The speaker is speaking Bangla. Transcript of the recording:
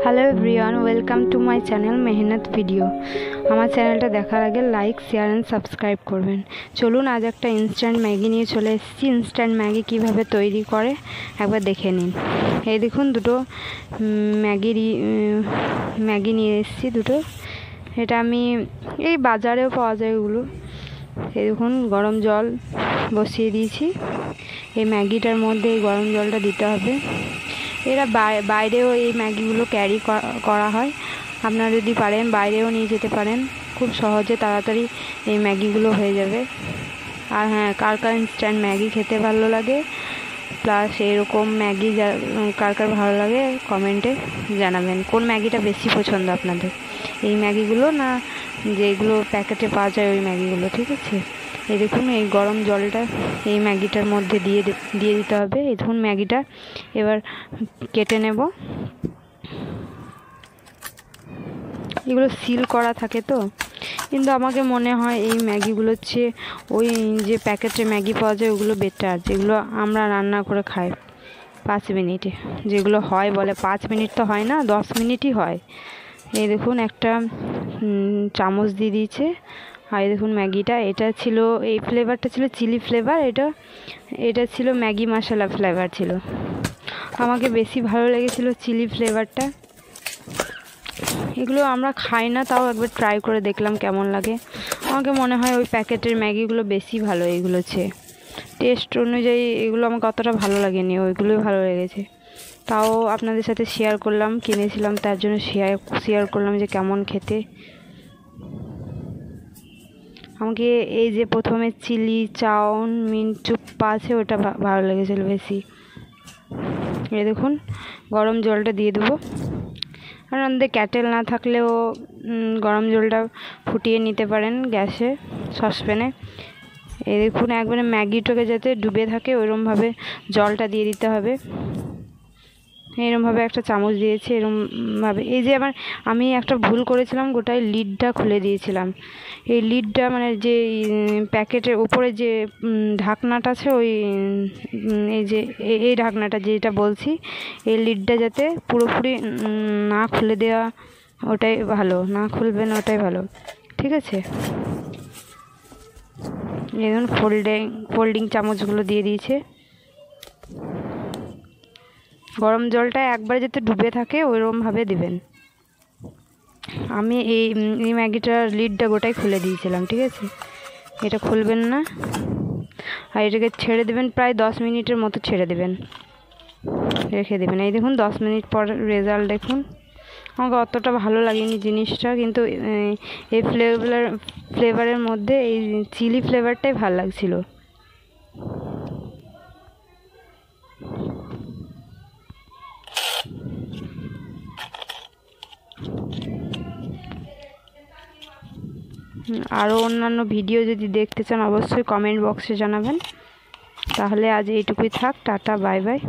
Hello everyone, welcome to my channel মেহনত ভিডিও। আমার চ্যানেলটা দেখার আগে লাইক, শেয়ার অ্যান্ড সাবস্ক্রাইব করবেন। চলুন আজ একটা ইনস্ট্যান্ট ম্যাগি নিয়ে চলে এসেছি। ইনস্ট্যান্ট ম্যাগি কিভাবে তৈরি করে একবার দেখে নিন। এই দেখুন দুটো ম্যাগি নিয়ে এসেছি দুটো। এটা আমি এই বাজারেও পাওয়া যায় এগুলো। এই দেখুন গরম জল বসিয়ে দিয়েছি। এই ম্যাগিটার মধ্যে এই গরম জলটা দিতে হবে। এরা বাইরেও এই ম্যাগিগুলো ক্যারি করা হয়। আপনারা যদি পারেন বাইরেও নিয়ে যেতে পারেন, খুব সহজে তাড়াতাড়ি এই ম্যাগিগুলো হয়ে যাবে। আর হ্যাঁ, কার কার ইনস্ট্যান্ট ম্যাগি খেতে ভালো লাগে, প্লাস এরকম ম্যাগি কার কার ভালো লাগে কমেন্টে জানাবেন। কোন ম্যাগিটা বেশি পছন্দ আপনাদের, এই ম্যাগিগুলো না যেগুলো প্যাকেটে পাওয়া যায় ওই ম্যাগিগুলো? ঠিক আছে, এই দেখুন এই গরম জলটা এই ম্যাগিটার মধ্যে দিয়ে দিতে হবে। এই দেখুন ম্যাগিটা এবার কেটে নেব। এগুলো সিল করা থাকে তো, কিন্তু আমাকে মনে হয় এই ম্যাগিগুলোর চেয়ে ওই যে প্যাকেটে ম্যাগি পাওয়া যায় ওগুলো বেটার, যেগুলো আমরা রান্না করে খাই 5 মিনিটে। যেগুলো হয় বলে 5 মিনিট তো হয় না, 10 মিনিটই হয়। এই দেখুন একটা চামচ দিয়ে দিয়েছে। আর দেখুন ম্যাগিটা, এটা ছিল, এই ফ্লেভারটা ছিল চিলি ফ্লেভার, এটা ছিল ম্যাগি মশলা ফ্লেভার ছিল। আমাকে বেশি ভালো লেগেছিল চিলি ফ্লেভারটা। এগুলো আমরা খাই না, তাও একবার ট্রাই করে দেখলাম কেমন লাগে। আমাকে মনে হয় ওই প্যাকেটের ম্যাগিগুলো বেশি ভালো এগুলো চেয়ে। টেস্ট অনুযায়ী এগুলো আমাকে অতটা ভালো লাগেনি, ওইগুলোই ভালো লেগেছে। তাও আপনাদের সাথে শেয়ার করলাম, কিনেছিলাম তার জন্য শেয়ার করলাম যে কেমন খেতে। আমাকে এই যে প্রথমে চিলি চাউমিন চুপ্পা আছে ওটা ভালো লেগেছিল বেশি। এই দেখুন গরম জলটা দিয়ে দেবো। আর আমাদের ক্যাটেল না থাকলেও গরম জলটা ফুটিয়ে নিতে পারেন গ্যাসে, সসপ্যানে। এই দেখুন একবারে ম্যাগিটাকে যাতে ডুবে থাকে ওইরকমভাবে জলটা দিয়ে দিতে হবে। এরমভাবে একটা চামচ দিয়েছি এরমভাবে। এই যে আমি একটা ভুল করেছিলাম, গোটাই লিডটা খুলে দিয়েছিলাম। এই লিডটা মানে যে প্যাকেটের উপরে যে ঢাকনাটা আছে ওই এই যে এই ঢাকনাটা যেটা বলছি, এই লিডটা যাতে পুরোপুরি না খুলে দেওয়া, ওটাই ভালো। না খুলবেন ওটাই ভালো, ঠিক আছে। এই ধরুন ফোল্ডিং চামচগুলো দিয়ে দিয়েছে। গরম জলটা একবারে যাতে ডুবে থাকে ওইরকমভাবে দিবেন। আমি এই ম্যাগিটার লিডটা গোটাই খুলে দিয়েছিলাম, ঠিক আছে। এটা খুলবেন না, আর এটাকে ছেড়ে দেবেন, প্রায় 10 মিনিটের মতো ছেড়ে দেবেন, রেখে দেবেন। এই দেখুন 10 মিনিট পর রেজাল্ট দেখুন। আমাকে অতটা ভালো লাগেনি জিনিসটা, কিন্তু এই ফ্লেভারের মধ্যে এই চিলি ফ্লেভারটাই ভালো লাগছিল। আরও অন্যান্য ভিডিও যদি দেখতে চান অবশ্যই কমেন্ট বক্সে জানাবেন। তাহলে আজ এইটুকুই থাক, টাটা, বাই বাই।